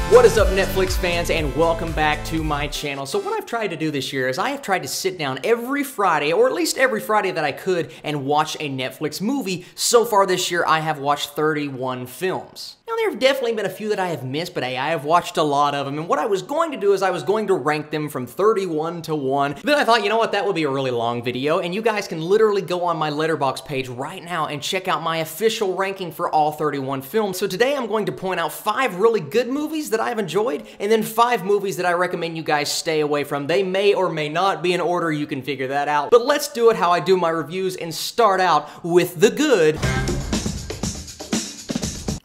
What is up, Netflix fans, and welcome back to my channel. So what I've tried to do this year is I have tried to sit down every Friday, or at least every Friday that I could, and watch a Netflix movie. So far this year, I have watched 31 films. Now, there have definitely been a few that I have missed, but hey, I have watched a lot of them, and what I was going to do is I was going to rank them from 31 to 1. But then I thought, you know what, that would be a really long video, and you guys can literally go on my Letterboxd page right now and check out my official ranking for all 31 films. So today I'm going to point out 5 really good movies that I've enjoyed, and then 5 movies that I recommend you guys stay away from. They may or may not be in order, you can figure that out. But let's do it how I do my reviews and start out with the good.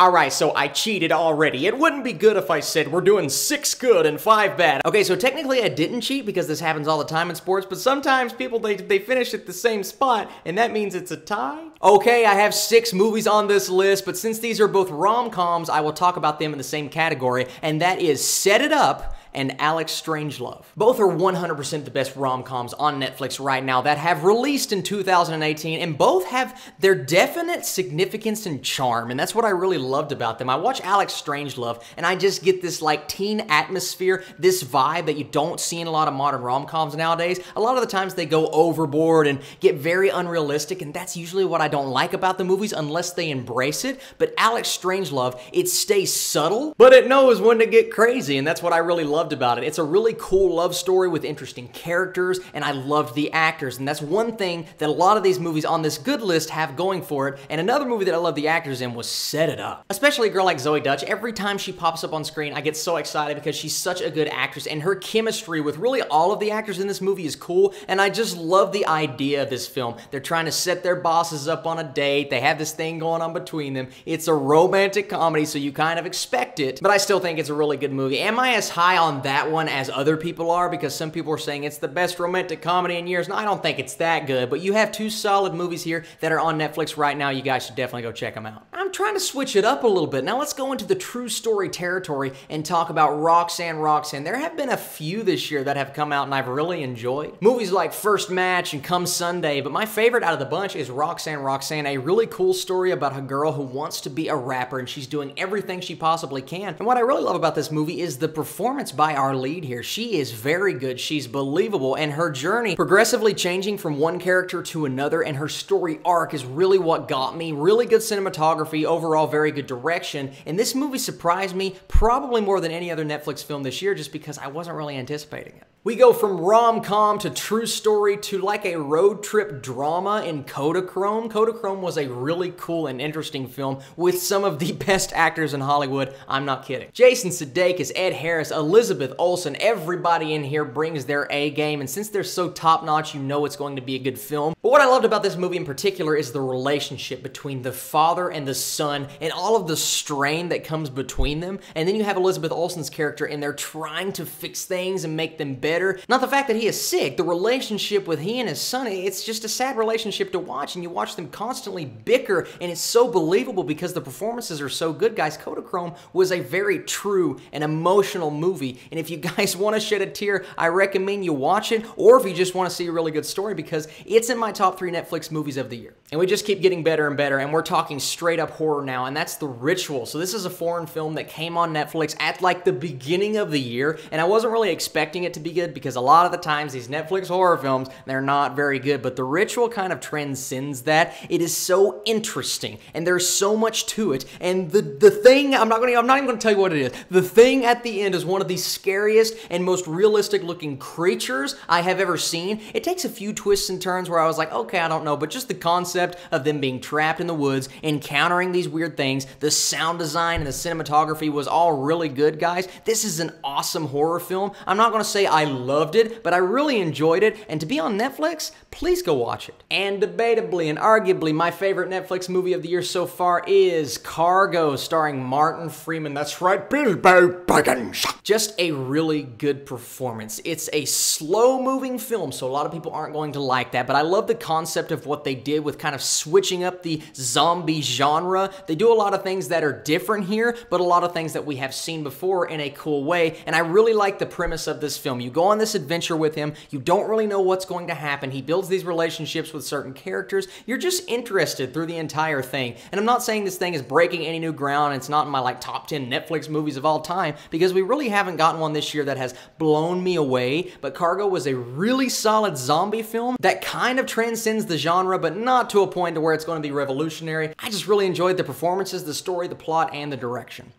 Alright, so I cheated already. It wouldn't be good if I said we're doing 6 good and 5 bad. Okay, so technically I didn't cheat because this happens all the time in sports, but sometimes people, they finish at the same spot, and that means it's a tie? Okay, I have 6 movies on this list, but since these are both rom-coms, I will talk about them in the same category, and that is Set It Up and Alex Strangelove. Both are 100% the best rom-coms on Netflix right now that have released in 2018, and both have their definite significance and charm, and that's what I really loved about them. I watch Alex Strangelove, and I just get this like teen atmosphere, this vibe that you don't see in a lot of modern rom-coms nowadays. A lot of the times they go overboard and get very unrealistic, and that's usually what I don't like about the movies unless they embrace it. But Alex Strangelove, it stays subtle, but it knows when to get crazy, and that's what I really love about it. It's a really cool love story with interesting characters, and I loved the actors, and that's one thing that a lot of these movies on this good list have going for it. And another movie that I love the actors in was Set It Up. Especially a girl like Zoe Dutch. Every time she pops up on screen, I get so excited because she's such a good actress, and her chemistry with really all of the actors in this movie is cool, and I just love the idea of this film. They're trying to set their bosses up on a date. They have this thing going on between them. It's a romantic comedy, so you kind of expect it, but I still think it's a really good movie. Am I as high on that one as other people are? Because some people are saying it's the best romantic comedy in years. No, I don't think it's that good, but you have 2 solid movies here that are on Netflix right now. You guys should definitely go check them out. I'm trying to switch it up a little bit. Now let's go into the true story territory and talk about Roxanne. There have been a few this year that have come out and I've really enjoyed. Movies like First Match and Come Sunday, but my favorite out of the bunch is Roxanne, a really cool story about a girl who wants to be a rapper, and she's doing everything she possibly can. And what I really love about this movie is the performance by our lead here. She is very good, she's believable, and her journey progressively changing from one character to another, and her story arc is really what got me. Really good cinematography, overall very good direction, and this movie surprised me probably more than any other Netflix film this year just because I wasn't really anticipating it. We go from rom-com to true story to like a road trip drama in Kodachrome. Kodachrome was a really cool and interesting film with some of the best actors in Hollywood. I'm not kidding. Jason Sudeikis, Ed Harris, Elizabeth Olsen, everybody in here brings their A game, and since they're so top-notch, you know it's going to be a good film. But what I loved about this movie in particular is the relationship between the father and the son and all of the strain that comes between them. And then you have Elizabeth Olsen's character in there trying to fix things and make them better. Not the fact that he is sick, the relationship with he and his son, it's just a sad relationship to watch, and you watch them constantly bicker, and it's so believable because the performances are so good, guys. Kodachrome was a very true and emotional movie, and if you guys want to shed a tear, I recommend you watch it, or if you just want to see a really good story, because it's in my top 3 Netflix movies of the year. And we just keep getting better and better, and we're talking straight up horror now, and that's The Ritual. So this is a foreign film that came on Netflix at like the beginning of the year, and I wasn't really expecting it to be good because a lot of the times these Netflix horror films, they're not very good, but The Ritual kind of transcends that. It is so interesting, and there's so much to it, and the thing, I'm not even going to tell you what it is. The thing at the end is one of the scariest and most realistic looking creatures I have ever seen. It takes a few twists and turns where I was like, okay, I don't know, but just the concept of them being trapped in the woods, encountering these weird things, the sound design and the cinematography was all really good, guys. This is an awesome horror film. I'm not going to say I loved it, but I really enjoyed it, and to be on Netflix, please go watch it. And debatably and arguably my favorite Netflix movie of the year so far is Cargo, starring Martin Freeman. That's right, Bilbo Baggins. Just a really good performance. It's a slow-moving film, so a lot of people aren't going to like that, but I love the concept of what they did with kind of switching up the zombie genre. They do a lot of things that are different here, but a lot of things that we have seen before in a cool way, and I really like the premise of this film. You go go on this adventure with him. You don't really know what's going to happen. He builds these relationships with certain characters. You're just interested through the entire thing. And I'm not saying this thing is breaking any new ground. It's not in my like top 10 Netflix movies of all time, because we really haven't gotten one this year that has blown me away. But Cargo was a really solid zombie film that kind of transcends the genre, but not to a point to where it's going to be revolutionary. I just really enjoyed the performances, the story, the plot, and the direction.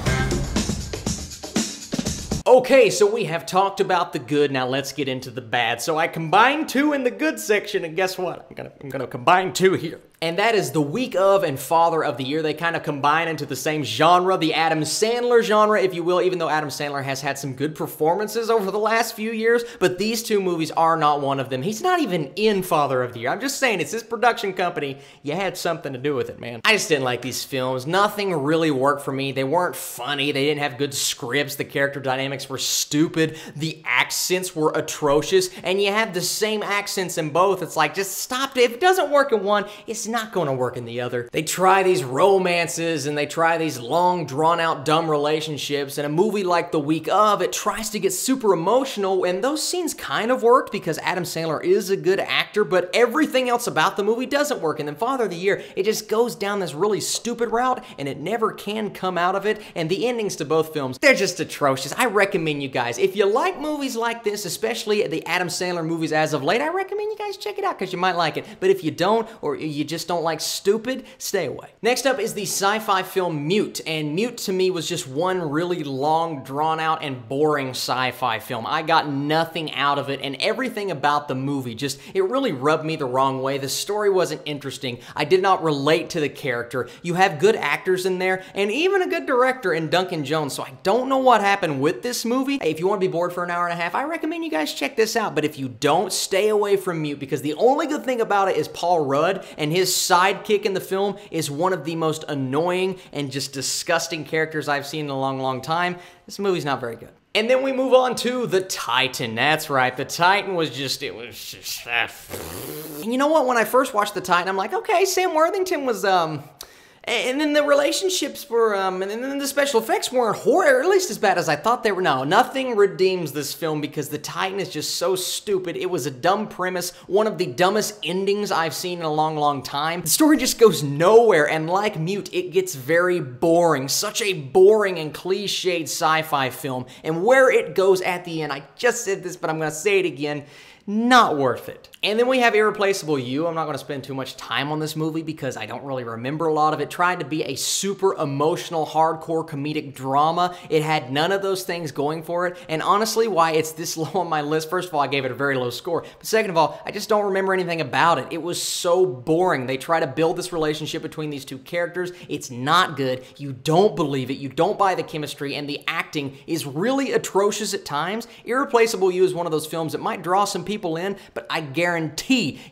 Okay, so we have talked about the good, now let's get into the bad. So I combined two in the good section, and guess what? I'm gonna combine two here. And that is The Week of and Father of the Year. They kind of combine into the same genre, the Adam Sandler genre, if you will, even though Adam Sandler has had some good performances over the last few years, but these two movies are not one of them. He's not even in Father of the Year. I'm just saying, it's his production company. You had something to do with it, man. I just didn't like these films. Nothing really worked for me. They weren't funny. They didn't have good scripts. The character dynamics were stupid. The accents were atrocious, and you have the same accents in both. It's like, just stop it. If it doesn't work in one, it's not going to work in the other. They try these romances and they try these long, drawn-out, dumb relationships. In a movie like The Week Of, it tries to get super emotional, and those scenes kind of worked because Adam Sandler is a good actor, but everything else about the movie doesn't work. And then Father of the Year, it just goes down this really stupid route, and it never can come out of it. And the endings to both films, they're just atrocious. I recommend you guys, if you like movies like this, especially the Adam Sandler movies as of late, I recommend you guys check it out because you might like it. But if you don't, or you just don't like stupid, stay away. Next up is the sci-fi film Mute, and Mute to me was just one really long, drawn-out, and boring sci-fi film. I got nothing out of it, and everything about the movie just, it really rubbed me the wrong way. The story wasn't interesting. I did not relate to the character. You have good actors in there, and even a good director in Duncan Jones, so I don't know what happened with this movie. If you want to be bored for an hour and a half, I recommend you guys check this out, but if you don't, stay away from Mute, because the only good thing about it is Paul Rudd, and his sidekick in the film is one of the most annoying and just disgusting characters I've seen in a long, long time. This movie's not very good. And then we move on to The Titan. That's right, The Titan was just, it was just... And you know what, when I first watched The Titan, I'm like, okay, Sam Worthington was, and then the relationships were, and then the special effects weren't horror, or at least as bad as I thought they were. No, nothing redeems this film because The Titan is just so stupid. It was a dumb premise, one of the dumbest endings I've seen in a long, long time. The story just goes nowhere, and like Mute, it gets very boring. Such a boring and cliched sci-fi film. And where it goes at the end, I just said this, but I'm gonna say it again, not worth it. And then we have Irreplaceable You. I'm not going to spend too much time on this movie because I don't really remember a lot of it. Tried to be a super emotional, hardcore comedic drama. It had none of those things going for it. And honestly, why it's this low on my list, first of all, I gave it a very low score. But second of all, I just don't remember anything about it. It was so boring. They try to build this relationship between these two characters. It's not good. You don't believe it. You don't buy the chemistry, and the acting is really atrocious at times. Irreplaceable You is one of those films that might draw some people in, but I guarantee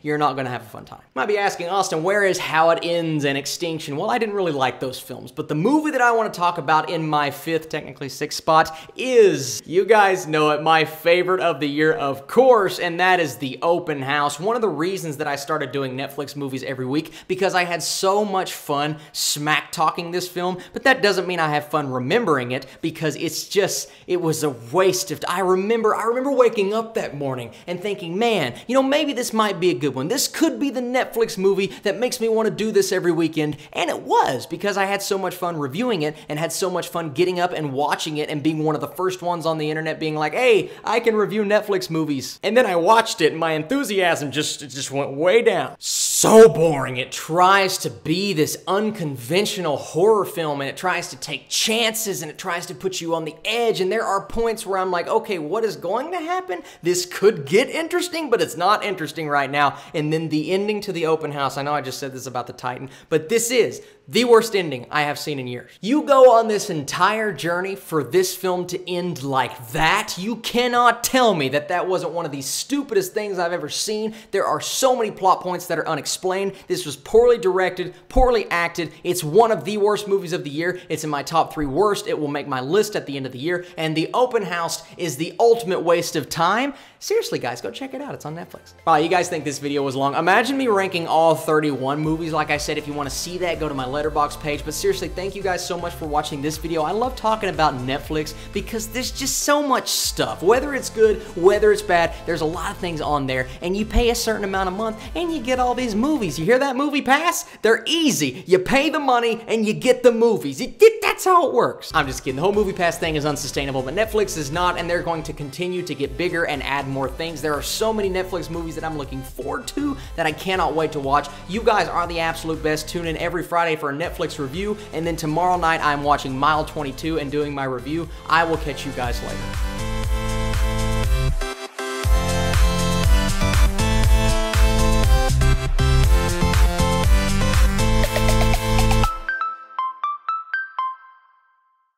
you're not going to have a fun time. You might be asking, Austin, where is How It Ends and Extinction? Well, I didn't really like those films, but the movie that I want to talk about in my fifth, technically sixth spot is, you guys know it, my favorite of the year, of course, and that is The Open House. One of the reasons that I started doing Netflix movies every week, because I had so much fun smack-talking this film, but that doesn't mean I have fun remembering it, because it's just, it was a waste of time. I remember waking up that morning and thinking, man, you know, maybe this might be a good one. This could be the Netflix movie that makes me want to do this every weekend, and it was, because I had so much fun reviewing it and had so much fun getting up and watching it and being one of the first ones on the internet being like, hey, I can review Netflix movies. And then I watched it and my enthusiasm just went way down. So boring. It tries to be this unconventional horror film, and it tries to take chances, and it tries to put you on the edge, and there are points where I'm like, okay, what is going to happen? This could get interesting, but it's not interesting right now. And then the ending to The Open House, I know I just said this about The Titan, but this is the worst ending I have seen in years. You go on this entire journey for this film to end like that? You cannot tell me that that wasn't one of the stupidest things I've ever seen. There are so many plot points that are unexplained. This was poorly directed, poorly acted. It's one of the worst movies of the year. It's in my top 3 worst. It will make my list at the end of the year. And The Open House is the ultimate waste of time. Seriously, guys, go check it out. It's on Netflix. All right, you guys think this video was long. Imagine me ranking all 31 movies. Like I said, if you want to see that, go to my Letterboxd page. But seriously, thank you guys so much for watching this video. I love talking about Netflix because there's just so much stuff. Whether it's good, whether it's bad, there's a lot of things on there. And you pay a certain amount a month and you get all these movies. You hear that, Movie Pass? They're easy. You pay the money and you get the movies. That's how it works. I'm just kidding. The whole Movie Pass thing is unsustainable, but Netflix is not, and they're going to continue to get bigger and add more things. There are so many Netflix movies that I'm looking forward to that I cannot wait to watch. You guys are the absolute best. Tune in every Friday for a Netflix review, and then tomorrow night I'm watching Mile 22 and doing my review. I will catch you guys later.